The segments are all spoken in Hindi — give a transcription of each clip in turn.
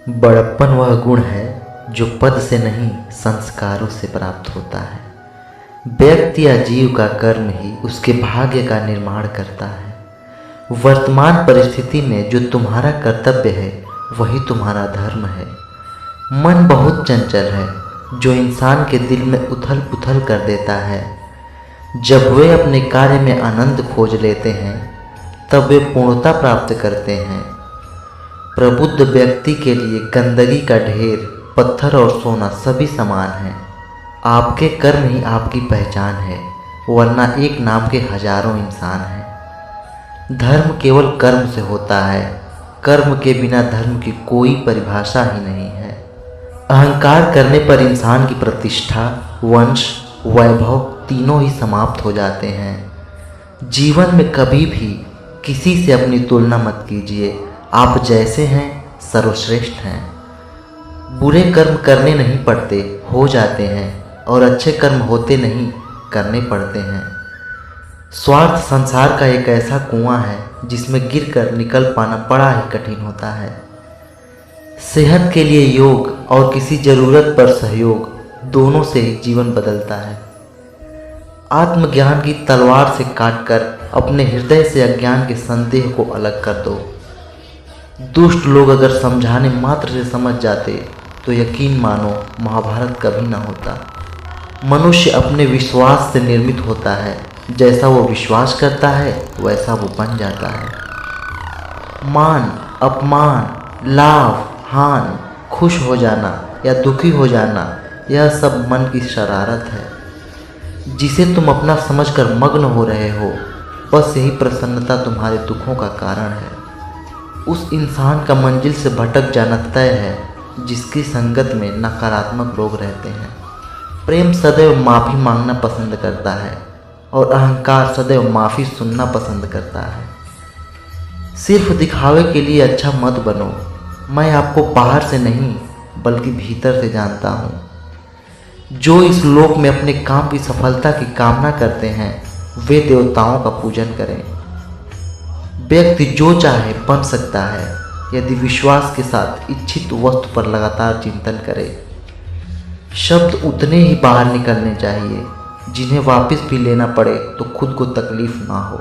बड़प्पन वह गुण है जो पद से नहीं संस्कारों से प्राप्त होता है। व्यक्ति या जीव का कर्म ही उसके भाग्य का निर्माण करता है। वर्तमान परिस्थिति में जो तुम्हारा कर्तव्य है वही तुम्हारा धर्म है। मन बहुत चंचल है जो इंसान के दिल में उथल पुथल कर देता है। जब वे अपने कार्य में आनंद खोज लेते हैं तब वे पूर्णता प्राप्त करते हैं। प्रबुद्ध व्यक्ति के लिए गंदगी का ढेर, पत्थर और सोना सभी समान हैं। आपके कर्म ही आपकी पहचान है, वरना एक नाम के हजारों इंसान हैं। धर्म केवल कर्म से होता है। कर्म के बिना धर्म की कोई परिभाषा ही नहीं है। अहंकार करने पर इंसान की प्रतिष्ठा, वंश, वैभव तीनों ही समाप्त हो जाते हैं। जीवन में कभी भी किसी से अपनी तुलना मत कीजिए। आप जैसे हैं सर्वश्रेष्ठ हैं। बुरे कर्म करने नहीं पड़ते, हो जाते हैं, और अच्छे कर्म होते नहीं, करने पड़ते हैं। स्वार्थ संसार का एक ऐसा कुआं है जिसमें गिरकर निकल पाना बड़ा ही कठिन होता है। सेहत के लिए योग और किसी जरूरत पर सहयोग, दोनों से ही जीवन बदलता है। आत्मज्ञान की तलवार से काटकर अपने हृदय से अज्ञान के संदेह को अलग कर दो। दुष्ट लोग अगर समझाने मात्र से समझ जाते तो यकीन मानो महाभारत कभी न होता। मनुष्य अपने विश्वास से निर्मित होता है। जैसा वो विश्वास करता है वैसा वो बन जाता है। मान, अपमान, लाभ, हानि, खुश हो जाना या दुखी हो जाना, यह सब मन की शरारत है जिसे तुम अपना समझकर मग्न हो रहे हो। बस यही प्रसन्नता तुम्हारे दुखों का कारण है। उस इंसान का मंजिल से भटक जाना तय है जिसकी संगत में नकारात्मक लोग रहते हैं। प्रेम सदैव माफ़ी मांगना पसंद करता है और अहंकार सदैव माफ़ी सुनना पसंद करता है। सिर्फ दिखावे के लिए अच्छा मत बनो। मैं आपको बाहर से नहीं बल्कि भीतर से जानता हूँ। जो इस लोक में अपने काम की सफलता की कामना करते हैं वे देवताओं का पूजन करें। व्यक्ति जो चाहे बन सकता है यदि विश्वास के साथ इच्छित वस्तु पर लगातार चिंतन करे। शब्द उतने ही बाहर निकलने चाहिए जिन्हें वापस भी लेना पड़े तो खुद को तकलीफ ना हो।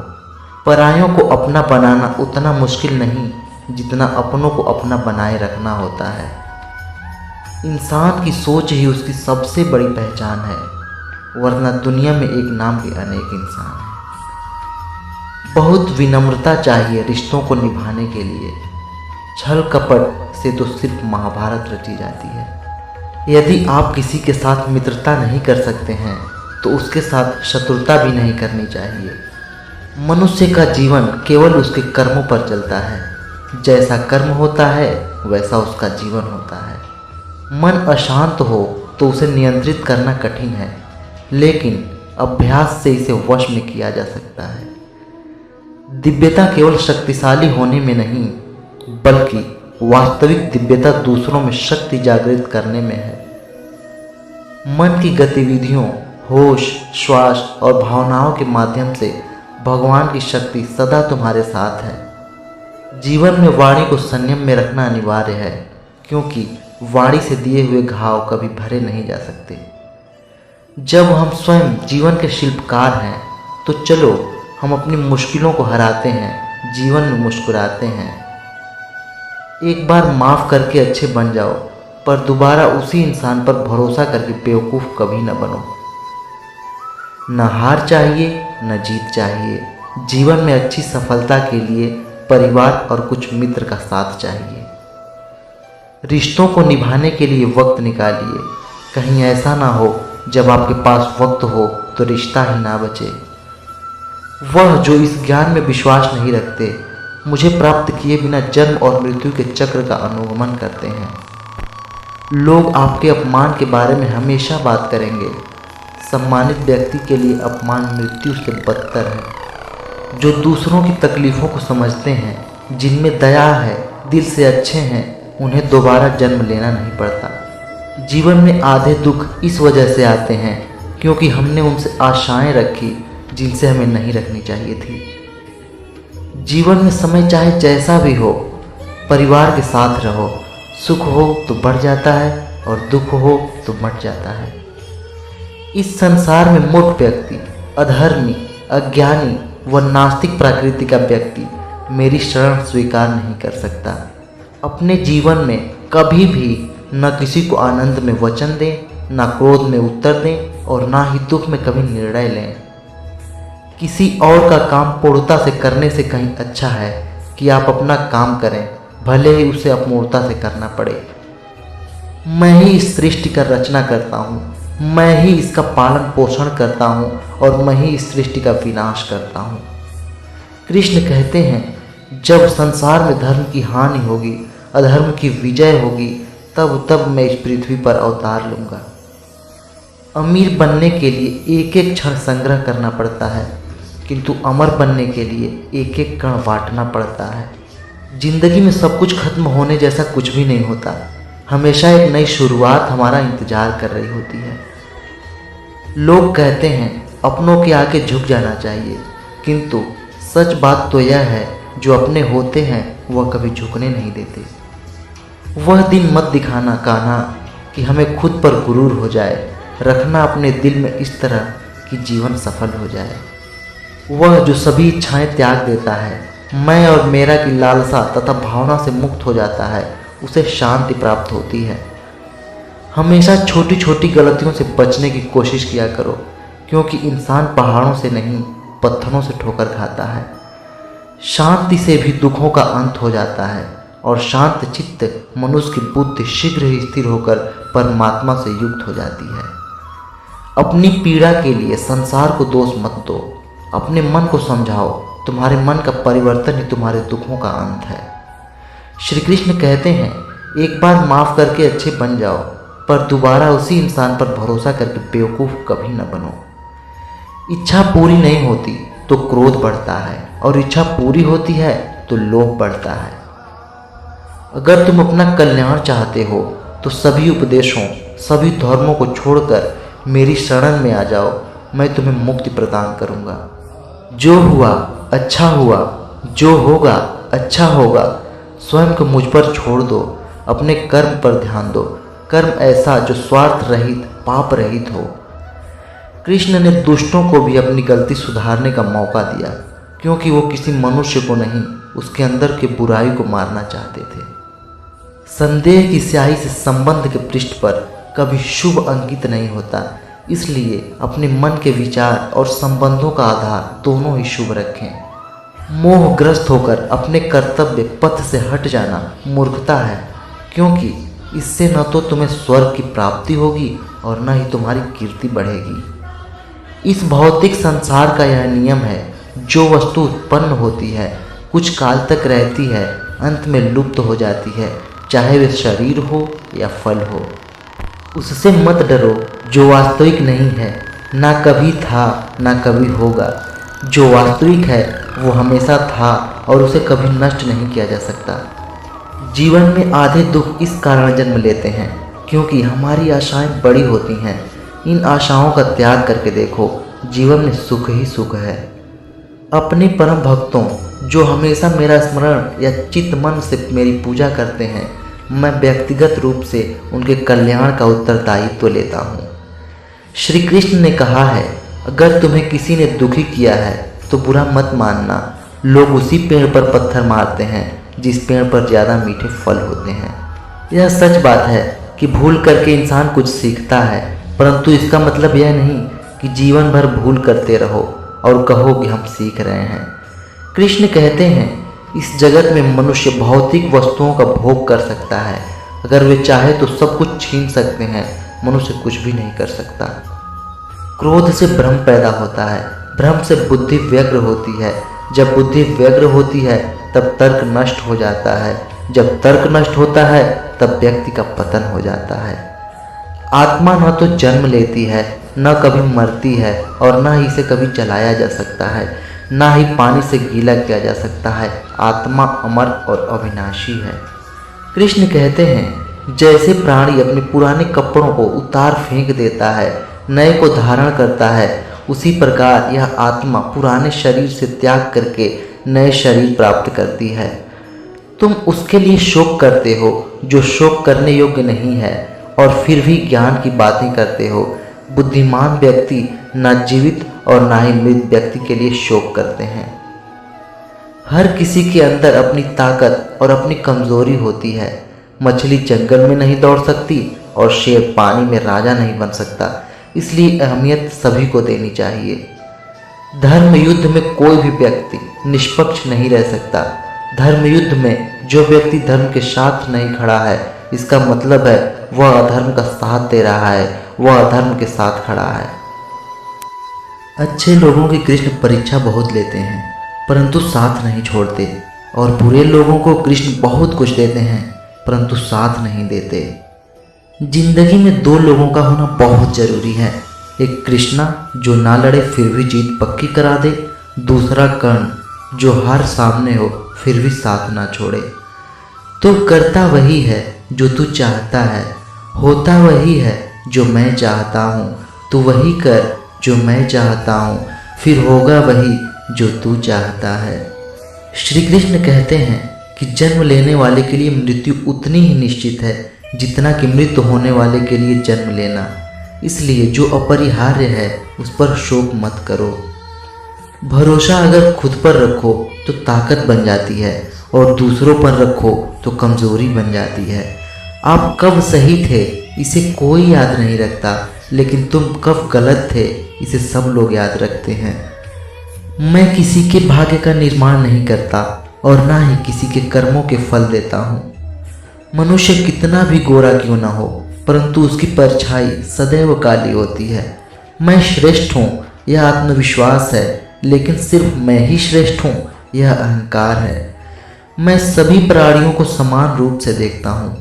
परायों को अपना बनाना उतना मुश्किल नहीं जितना अपनों को अपना बनाए रखना होता है। इंसान की सोच ही उसकी सबसे बड़ी पहचान है, वरना दुनिया में एक नाम के अनेक इंसान हैं। बहुत विनम्रता चाहिए रिश्तों को निभाने के लिए। छल कपट से तो सिर्फ महाभारत रची जाती है। यदि आप किसी के साथ मित्रता नहीं कर सकते हैं तो उसके साथ शत्रुता भी नहीं करनी चाहिए। मनुष्य का जीवन केवल उसके कर्मों पर चलता है। जैसा कर्म होता है वैसा उसका जीवन होता है। मन अशांत हो तो उसे नियंत्रित करना कठिन है, लेकिन अभ्यास से इसे वश में किया जा सकता है। दिव्यता केवल शक्तिशाली होने में नहीं बल्कि वास्तविक दिव्यता दूसरों में शक्ति जागृत करने में है। मन की गतिविधियों, होश, श्वास और भावनाओं के माध्यम से भगवान की शक्ति सदा तुम्हारे साथ है। जीवन में वाणी को संयम में रखना अनिवार्य है, क्योंकि वाणी से दिए हुए घाव कभी भरे नहीं जा सकते। जब हम स्वयं जीवन के शिल्पकार हैं तो चलो हम अपनी मुश्किलों को हराते हैं, जीवन में मुस्कुराते हैं। एक बार माफ़ करके अच्छे बन जाओ, पर दोबारा उसी इंसान पर भरोसा करके बेवकूफ़ कभी न बनो। न हार चाहिए न जीत चाहिए। जीवन में अच्छी सफलता के लिए परिवार और कुछ मित्र का साथ चाहिए। रिश्तों को निभाने के लिए वक्त निकालिए। कहीं ऐसा ना हो जब आपके पास वक्त हो तो रिश्ता ही ना बचे। वह जो इस ज्ञान में विश्वास नहीं रखते मुझे प्राप्त किए बिना जन्म और मृत्यु के चक्र का अनुगमन करते हैं। लोग आपके अपमान के बारे में हमेशा बात करेंगे। सम्मानित व्यक्ति के लिए अपमान मृत्यु से बदतर है। जो दूसरों की तकलीफ़ों को समझते हैं, जिनमें दया है, दिल से अच्छे हैं, उन्हें दोबारा जन्म लेना नहीं पड़ता। जीवन में आधे दुख इस वजह से आते हैं क्योंकि हमने उनसे आशाएं रखी जिनसे हमें नहीं रखनी चाहिए थी। जीवन में समय चाहे जैसा भी हो, परिवार के साथ रहो, सुख हो तो बढ़ जाता है और दुख हो तो मट जाता है। इस संसार में मूर्ख व्यक्ति, अधर्मी, अज्ञानी व नास्तिक प्रकृति का व्यक्ति मेरी शरण स्वीकार नहीं कर सकता। अपने जीवन में कभी भी न किसी को आनंद में वचन दें, न क्रोध में उत्तर दें और न ही दुख में कभी निर्णय लें। किसी और का काम पूर्णता से करने से कहीं अच्छा है कि आप अपना काम करें, भले ही उसे अपूर्णता से करना पड़े। मैं ही इस सृष्टि का रचना करता हूँ, मैं ही इसका पालन पोषण करता हूँ और मैं ही इस सृष्टि का विनाश करता हूँ। कृष्ण कहते हैं, जब संसार में धर्म की हानि होगी, अधर्म की विजय होगी, तब मैं इस पृथ्वी पर अवतार लूँगा। अमीर बनने के लिए एक एक क्षण संग्रह करना पड़ता है, किंतु अमर बनने के लिए एक एक कण बांटना पड़ता है। जिंदगी में सब कुछ खत्म होने जैसा कुछ भी नहीं होता, हमेशा एक नई शुरुआत हमारा इंतजार कर रही होती है। लोग कहते हैं अपनों के आगे झुक जाना चाहिए, किंतु सच बात तो यह है, जो अपने होते हैं वह कभी झुकने नहीं देते। वह दिन मत दिखाना कान्हा कि हमें खुद पर गुरूर हो जाए, रखना अपने दिल में इस तरह कि जीवन सफल हो जाए। वह जो सभी इच्छाएं त्याग देता है, मैं और मेरा की लालसा तथा भावना से मुक्त हो जाता है, उसे शांति प्राप्त होती है। हमेशा छोटी छोटी गलतियों से बचने की कोशिश किया करो, क्योंकि इंसान पहाड़ों से नहीं पत्थरों से ठोकर खाता है। शांति से भी दुखों का अंत हो जाता है और शांत चित्त मनुष्य की बुद्धि शीघ्र ही स्थिर होकर परमात्मा से युक्त हो जाती है। अपनी पीड़ा के लिए संसार को दोष मत दो, अपने मन को समझाओ, तुम्हारे मन का परिवर्तन ही तुम्हारे दुखों का अंत है। श्री कृष्ण कहते हैं, एक बार माफ़ करके अच्छे बन जाओ, पर दोबारा उसी इंसान पर भरोसा करके बेवकूफ़ कभी न बनो। इच्छा पूरी नहीं होती तो क्रोध बढ़ता है और इच्छा पूरी होती है तो लोभ बढ़ता है। अगर तुम अपना कल्याण चाहते हो तो सभी उपदेशों, सभी धर्मों को छोड़कर मेरी शरण में आ जाओ, मैं तुम्हें मुक्ति प्रदान करूंगा। जो हुआ अच्छा हुआ, जो होगा अच्छा होगा। स्वयं को मुझ पर छोड़ दो, अपने कर्म पर ध्यान दो, कर्म ऐसा जो स्वार्थ रहित, पाप रहित हो। कृष्ण ने दुष्टों को भी अपनी गलती सुधारने का मौका दिया, क्योंकि वो किसी मनुष्य को नहीं, उसके अंदर के बुराई को मारना चाहते थे। संदेह की स्याही से संबंध के पृष्ठ पर कभी शुभ अंकित नहीं होता, इसलिए अपने मन के विचार और संबंधों का आधार दोनों ही शुभ रखें। मोहग्रस्त होकर अपने कर्तव्य पथ से हट जाना मूर्खता है, क्योंकि इससे न तो तुम्हें स्वर्ग की प्राप्ति होगी और न ही तुम्हारी कीर्ति बढ़ेगी। इस भौतिक संसार का यह नियम है, जो वस्तु उत्पन्न होती है कुछ काल तक रहती है, अंत में लुप्त हो जाती है, चाहे वे शरीर हो या फल हो। उससे मत डरो जो वास्तविक नहीं है, ना कभी था ना कभी होगा। जो वास्तविक है वो हमेशा था और उसे कभी नष्ट नहीं किया जा सकता। जीवन में आधे दुख इस कारण जन्म लेते हैं क्योंकि हमारी आशाएं बड़ी होती हैं। इन आशाओं का त्याग करके देखो, जीवन में सुख ही सुख है। अपने परम भक्तों जो हमेशा मेरा स्मरण या चित्त मन से मेरी पूजा करते हैं, मैं व्यक्तिगत रूप से उनके कल्याण का उत्तरदायित्व लेता हूँ। श्री कृष्ण ने कहा है, अगर तुम्हें किसी ने दुखी किया है तो बुरा मत मानना। लोग उसी पेड़ पर पत्थर मारते हैं जिस पेड़ पर ज़्यादा मीठे फल होते हैं। यह सच बात है कि भूल करके इंसान कुछ सीखता है, परंतु इसका मतलब यह नहीं कि जीवन भर भूल करते रहो और कहो कि हम सीख रहे हैं। कृष्ण कहते हैं, इस जगत में मनुष्य भौतिक वस्तुओं का भोग कर सकता है, अगर वे चाहे तो सब कुछ छीन सकते हैं, मनुष्य कुछ भी नहीं कर सकता। क्रोध से भ्रम पैदा होता है, भ्रम से बुद्धि व्यग्र होती है, जब बुद्धि व्यग्र होती है तब तर्क नष्ट हो जाता है, जब तर्क नष्ट होता है तब व्यक्ति का पतन हो जाता है। आत्मा न तो जन्म लेती है, न कभी मरती है और न ही इसे कभी जलाया जा सकता है, न ही पानी से गीला किया जा सकता है। आत्मा अमर और अविनाशी है। कृष्ण कहते हैं, जैसे प्राणी अपने पुराने कपड़ों को उतार फेंक देता है, नए को धारण करता है, उसी प्रकार यह आत्मा पुराने शरीर से त्याग करके नए शरीर प्राप्त करती है। तुम उसके लिए शोक करते हो जो शोक करने योग्य नहीं है और फिर भी ज्ञान की बातें करते हो। बुद्धिमान व्यक्ति न जीवित और न ही मृत व्यक्ति के लिए शोक करते हैं। हर किसी के अंदर अपनी ताकत और अपनी कमजोरी होती है। मछली जंगल में नहीं दौड़ सकती और शेर पानी में राजा नहीं बन सकता, इसलिए अहमियत सभी को देनी चाहिए। धर्म युद्ध में कोई भी व्यक्ति निष्पक्ष नहीं रह सकता। धर्म युद्ध में जो व्यक्ति धर्म के साथ नहीं खड़ा है, इसका मतलब है वह अधर्म का साथ दे रहा है, वह अधर्म के साथ खड़ा है। अच्छे लोगों की कृष्ण परीक्षा बहुत लेते हैं परंतु साथ नहीं छोड़ते, और बुरे लोगों को कृष्ण बहुत कुछ देते हैं परंतु साथ नहीं देते। जिंदगी में दो लोगों का होना बहुत जरूरी है। एक कृष्णा जो ना लड़े फिर भी जीत पक्की करा दे, दूसरा कर्ण जो हार सामने हो फिर भी साथ ना छोड़े। तो करता वही है जो तू चाहता है, होता वही है जो मैं चाहता हूँ। तू वही कर जो मैं चाहता हूँ, फिर होगा वही जो तू चाहता है। श्री कृष्ण कहते हैं कि जन्म लेने वाले के लिए मृत्यु उतनी ही निश्चित है जितना कि मृत्यु होने वाले के लिए जन्म लेना। इसलिए जो अपरिहार्य है उस पर शोक मत करो। भरोसा अगर खुद पर रखो तो ताकत बन जाती है और दूसरों पर रखो तो कमजोरी बन जाती है। आप कब सही थे इसे कोई याद नहीं रखता, लेकिन तुम कब गलत थे इसे सब लोग याद रखते हैं। मैं किसी के भाग्य का निर्माण नहीं करता और ना ही किसी के कर्मों के फल देता हूँ। मनुष्य कितना भी गोरा क्यों ना हो, परंतु उसकी परछाई सदैव काली होती है। मैं श्रेष्ठ हूँ यह आत्मविश्वास है, लेकिन सिर्फ मैं ही श्रेष्ठ हूँ यह अहंकार है। मैं सभी प्राणियों को समान रूप से देखता हूँ,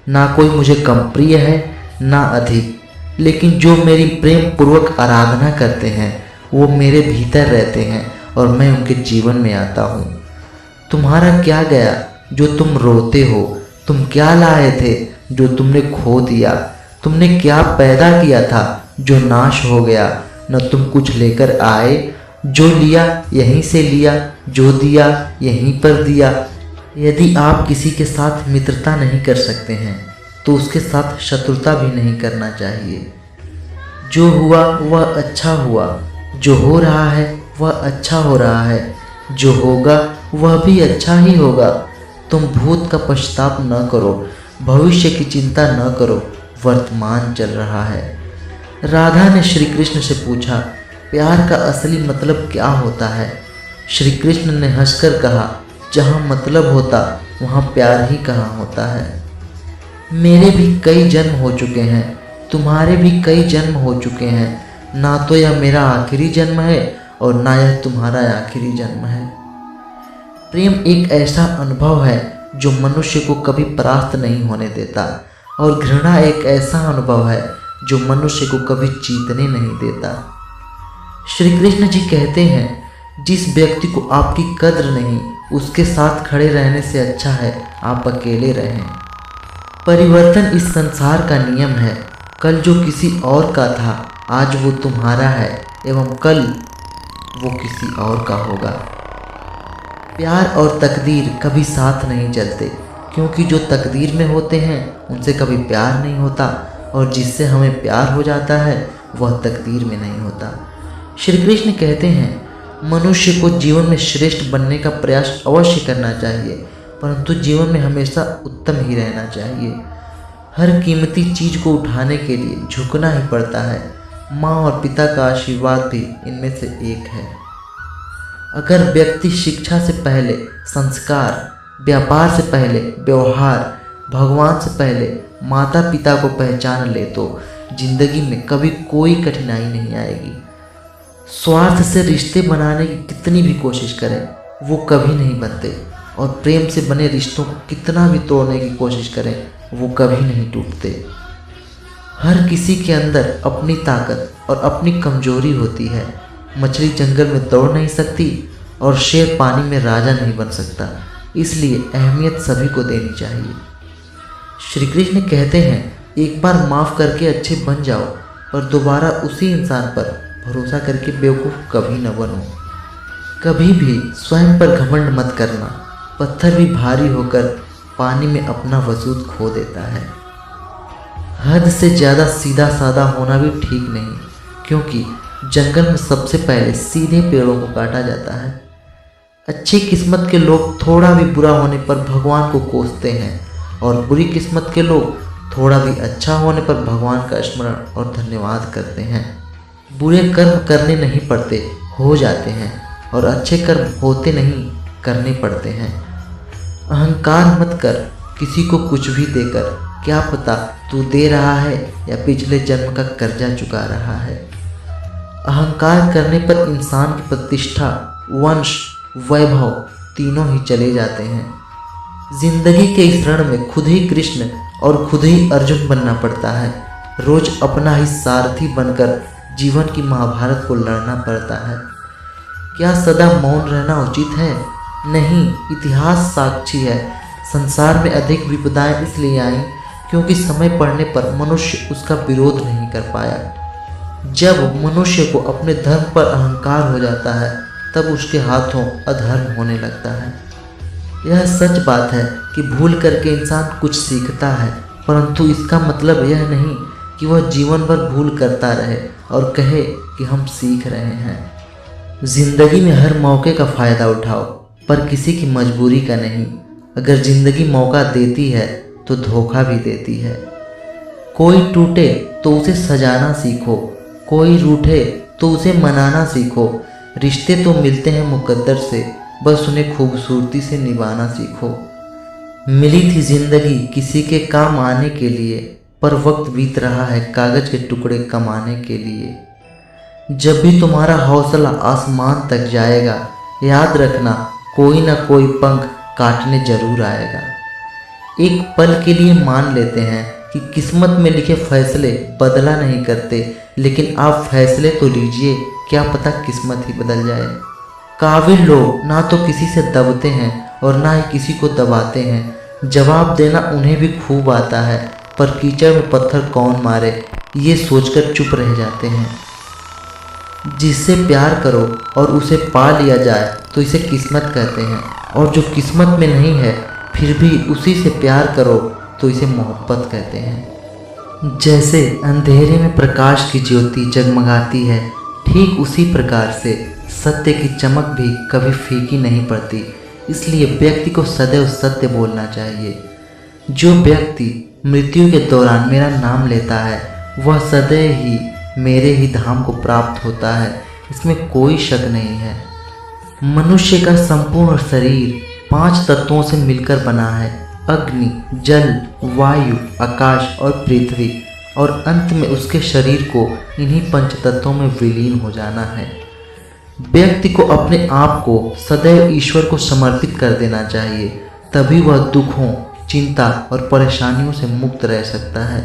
ना कोई मुझे कम प्रिय है ना अधिक, लेकिन जो मेरी प्रेम पूर्वक आराधना करते हैं वो मेरे भीतर रहते हैं और मैं उनके जीवन में आता हूँ। तुम्हारा क्या गया जो तुम रोते हो, तुम क्या लाए थे जो तुमने खो दिया, तुमने क्या पैदा किया था जो नाश हो गया। न तुम कुछ लेकर आए, जो लिया यहीं से लिया, जो दिया यहीं पर दिया। यदि आप किसी के साथ मित्रता नहीं कर सकते हैं तो उसके साथ शत्रुता भी नहीं करना चाहिए। जो हुआ वह अच्छा हुआ, जो हो रहा है वह अच्छा हो रहा है, जो होगा वह भी अच्छा ही होगा। तुम भूत का पश्चाताप न करो, भविष्य की चिंता न करो, वर्तमान चल रहा है। राधा ने श्री कृष्ण से पूछा, प्यार का असली मतलब क्या होता है? श्री कृष्ण ने हंसकर कहा, जहाँ मतलब होता वहाँ प्यार ही कहाँ होता है। मेरे भी कई जन्म हो चुके हैं, तुम्हारे भी कई जन्म हो चुके हैं। ना तो यह मेरा आखिरी जन्म है और ना यह तुम्हारा आखिरी जन्म है। प्रेम एक ऐसा अनुभव है जो मनुष्य को कभी परास्त नहीं होने देता, और घृणा एक ऐसा अनुभव है जो मनुष्य को कभी जीतने नहीं देता। श्री कृष्ण जी कहते हैं, जिस व्यक्ति को आपकी कद्र नहीं, उसके साथ खड़े रहने से अच्छा है आप अकेले रहें। परिवर्तन इस संसार का नियम है। कल जो किसी और का था आज वो तुम्हारा है, एवं कल वो किसी और का होगा। प्यार और तकदीर कभी साथ नहीं चलते, क्योंकि जो तकदीर में होते हैं उनसे कभी प्यार नहीं होता, और जिससे हमें प्यार हो जाता है वह तकदीर में नहीं होता। श्री कृष्ण कहते हैं, मनुष्य को जीवन में श्रेष्ठ बनने का प्रयास अवश्य करना चाहिए, परंतु जीवन में हमेशा उत्तम ही रहना चाहिए। हर कीमती चीज को उठाने के लिए झुकना ही पड़ता है। माँ और पिता का आशीर्वाद भी इनमें से एक है। अगर व्यक्ति शिक्षा से पहले संस्कार, व्यापार से पहले व्यवहार, भगवान से पहले माता पिता को पहचान ले तो जिंदगी में कभी कोई कठिनाई नहीं आएगी। स्वार्थ से रिश्ते बनाने की कितनी भी कोशिश करें वो कभी नहीं बनते, और प्रेम से बने रिश्तों को कितना भी तोड़ने की कोशिश करें वो कभी नहीं टूटते। हर किसी के अंदर अपनी ताकत और अपनी कमजोरी होती है। मछली जंगल में दौड़ नहीं सकती और शेर पानी में राजा नहीं बन सकता, इसलिए अहमियत सभी को देनी चाहिए। श्री कृष्ण कहते हैं, एक बार माफ़ करके अच्छे बन जाओ, पर दोबारा उसी इंसान पर भरोसा करके बेवकूफ़ कभी न बनो। कभी भी स्वयं पर घमंड मत करना। पत्थर भी भारी होकर पानी में अपना वजूद खो देता है। हद से ज़्यादा सीधा साधा होना भी ठीक नहीं, क्योंकि जंगल में सबसे पहले सीधे पेड़ों को काटा जाता है। अच्छी किस्मत के लोग थोड़ा भी बुरा होने पर भगवान को कोसते हैं, और बुरी किस्मत के लोग थोड़ा भी अच्छा होने पर भगवान का स्मरण और धन्यवाद करते हैं। बुरे कर्म करने नहीं पड़ते, हो जाते हैं, और अच्छे कर्म होते नहीं, करने पड़ते हैं। अहंकार मत कर किसी को कुछ भी देकर, क्या पता तू दे रहा है या पिछले जन्म का कर्जा चुका रहा है। अहंकार करने पर इंसान की प्रतिष्ठा, वंश, वैभव तीनों ही चले जाते हैं। जिंदगी के इस रण में खुद ही कृष्ण और खुद ही अर्जुन बनना पड़ता है। रोज अपना ही सारथी बनकर जीवन की महाभारत को लड़ना पड़ता है। क्या सदा मौन रहना उचित है? नहीं, इतिहास साक्षी है। संसार में अधिक विपदाएं इसलिए आईं क्योंकि समय पड़ने पर मनुष्य उसका विरोध नहीं कर पाया। जब मनुष्य को अपने धर्म पर अहंकार हो जाता है, तब उसके हाथों अधर्म होने लगता है। यह सच बात है कि भूल करके इंसान कुछ सीखता है, परंतु इसका मतलब यह नहीं कि वह जीवन भर भूल करता रहे और कहे कि हम सीख रहे हैं। जिंदगी में हर मौके का फ़ायदा उठाओ, पर किसी की मजबूरी का नहीं। अगर जिंदगी मौका देती है तो धोखा भी देती है। कोई टूटे तो उसे सजाना सीखो, कोई रूठे तो उसे मनाना सीखो। रिश्ते तो मिलते हैं मुकद्दर से, बस उन्हें खूबसूरती से निभाना सीखो। मिली थी जिंदगी किसी के काम आने के लिए, पर वक्त बीत रहा है कागज के टुकड़े कमाने के लिए। जब भी तुम्हारा हौसला आसमान तक जाएगा, याद रखना कोई ना कोई पंख काटने जरूर आएगा। एक पल के लिए मान लेते हैं कि किस्मत में लिखे फैसले बदला नहीं करते, लेकिन आप फैसले तो लीजिए, क्या पता किस्मत ही बदल जाए। काबिल लोग ना तो किसी से दबते हैं और ना ही किसी को दबाते हैं। जवाब देना उन्हें भी खूब आता है, पर कीचड़ में पत्थर कौन मारे ये सोचकर चुप रह जाते हैं। जिससे प्यार करो और उसे पा लिया जाए तो इसे किस्मत कहते हैं, और जो किस्मत में नहीं है फिर भी उसी से प्यार करो तो इसे मोहब्बत कहते हैं। जैसे अंधेरे में प्रकाश की ज्योति जगमगाती है, ठीक उसी प्रकार से सत्य की चमक भी कभी फीकी नहीं पड़ती। इसलिए व्यक्ति को सदैव सत्य बोलना चाहिए। जो व्यक्ति मृत्यु के दौरान मेरा नाम लेता है, वह सदैव ही मेरे ही धाम को प्राप्त होता है, इसमें कोई शक नहीं है। मनुष्य का संपूर्ण शरीर 5 तत्वों से मिलकर बना है: अग्नि, जल, वायु, आकाश और पृथ्वी, और अंत में उसके शरीर को इन्हीं 5 तत्वों में विलीन हो जाना है। व्यक्ति को अपने आप को सदैव ईश्वर को समर्पित कर देना चाहिए, तभी वह दुखों, चिंता और परेशानियों से मुक्त रह सकता है।